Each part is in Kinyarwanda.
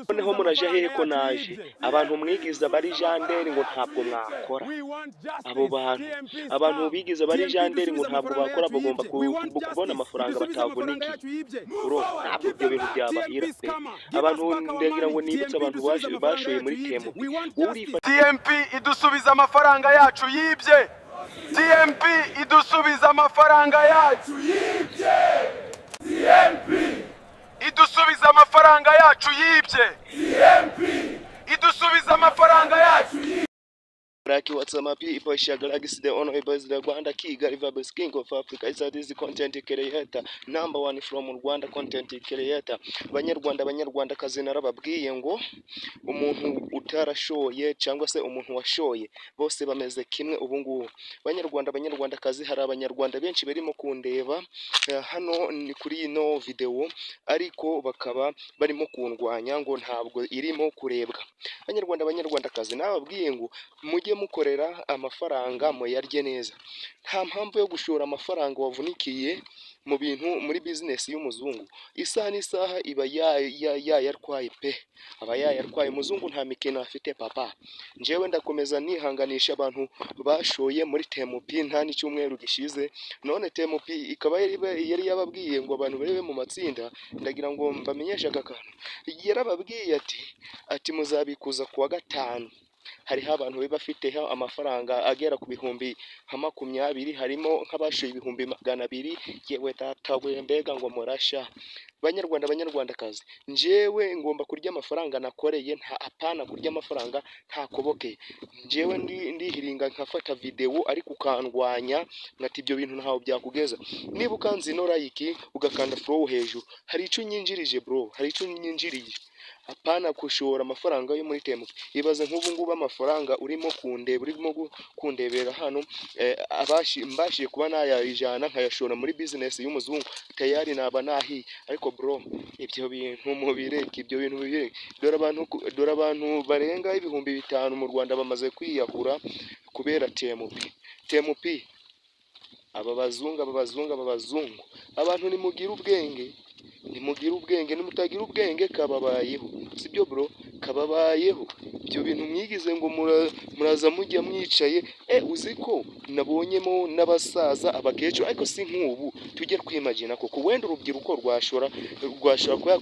noneho muraje hehe ko naje abantu mwigiza bari janderi ngo ntabwo mwakora abo abantu bigiza bari janderi ngo ntabwo bakora bagomba kubona amafaranga batavunikiye bro ntabwo ibyo bintu byabahira pe abantu ndagira ngo nibutse abantu bashoye muri TMP TMP idusubiza amafaranga yacu yibye TMP idusubiza amafaranga yacu yibye TMP idusubiza amafaranga yacu yibye TMP idusubiza amafaranga yacu Raki what's up people Shagalaxy the honor boys the Rwanda Kigali Vibes King of Africa is this content creator number 1 from Rwanda content creator banyarwanda kazi narababwiye ngo umuntu utarashoye cyangwa se umuntu washoye bose bameze kimwe ubungubu banyarwanda kazi hari abanyarwanda benshi barimo kundeba hano ni kuri ino video ariko bakaba barimo kundwanya ngo ntabwo irimo kurebwa banyarwanda kazi nababwiye ngo mujye mukorera amafaranga muyarye neza nta mpamvu yo gushora amafaranga wavunikiye mu bintu muri business y'umuzungu isaha n'isaha iba yarwaye pe aba yarwaye umuzungu nta mikino afite papa njewe ndakomeza nihanganisha abantu bashoye muri TMP nta n'icyumweru gishize none TMP ikaba yari yababwiye ngo abantu barebe mu matsinda ndagira ngo mbamenyeshe akakantu yarababwiye ati muzabikuza kuwa gatanu hariho abantu bafiteho amafaranga agera ku bihumbi 20 harimo nk'abashoye ibihumbi 200 yewe tatawe mbega ngo murasha banyarwandakazi njewe ngomba kurya amafaranga nakoreye nta apana kurya amafaranga nta koboke njewe ndihiringa nkafata video ariko ukandwanya ngati ibyo bintu ntaho byakugeza niba ukanze no like ugakanda flow hejuru hari icyo nyinjirije bro hari icyo nyinjiriye apana kushora amafaranga yo muri TMP ibaze nk'ubu amafaranga urimo kundebera hano mbashiye kuba nayajana nkayashora muri business y'umuzungu tayari naba nahi ariko bro ibyo bintu mubireke ibyo bintu bibireke dore abantu barenga ibihumbi 5 mu Rwanda bamaze kwiyahura kubera TMP aba bazungu abantu nimugira ubwenge nimutagira ubwenge kababayeho sibyo bro kababayeho ibyo bintu mwigize ngo muraza mujya mwicaye uziko nabonyemo n'abasaza abakecuru ariko si nk'ubu tujye kwimagina ko wenda urubyiruko rwashora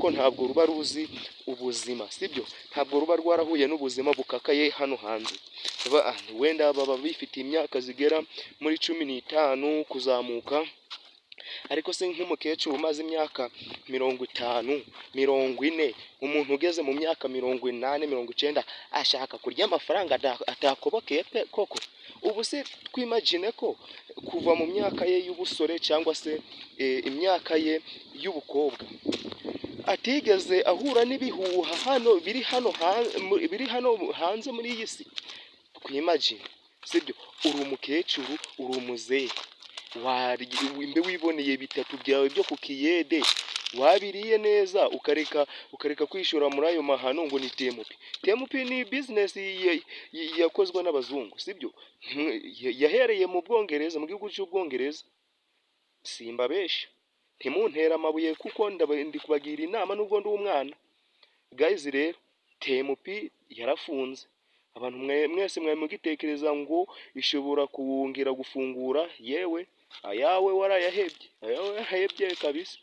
ko ntabwo ruba ruzi ubuzima sibyo ntabwo ruba rwarahuye n'ubuzima bukakaye hano hanze wenda baba bifite imyaka zigera muri 15 kuzamuka ariko se nk'umukecuru umaze imyaka 50 40 umuntu ugeze mu myaka 80 90 ashaka kurya amafaranga atakobokeye pe koko ubu se twimagine ko kuva mu myaka ye y'ubusore cyangwa se imyaka ye y'ubukobwa atigeze ahura n'ibihuha hano biri hano hanze muri iyi si twimagine sibyo uri umukecuru uri umuzehe imbe wiboneye bitatu byawe byo kukiyede wabiriye neza ukareka kwishora muri ayo mahano ngo ni TMP ni business yakozwe n'abazungu sibyo yahereye mu Bwongereza mu gihugu cy'Ubwongereza simbabesha ntimuntera amabuye kuko ndi kubagira inama nubwo ndi umwana guys rero TMP yarafunze abantu mwese mugitekereza ngo ishobora kuwongera gufungura yewe ayawe warayahebye kabisa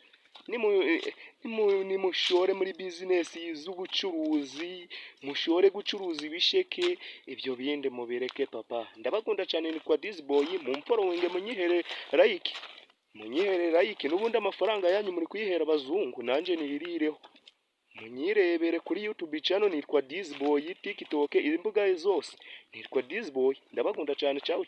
nimushore muri business z'ubucuruzi mushore gucuruza ibisheke ibyo binde mubireke papa ndabakunda cyane ni kwa Dizboy mumfollowinge munyihere like nubundi amafaranga yanyu muri kuyihera abazungu nanje nirireho munyirebere kuri YouTube channel nitwa Dizboy TikTok imbuga zose nitwa Dizboy ndabakunda cyane ciao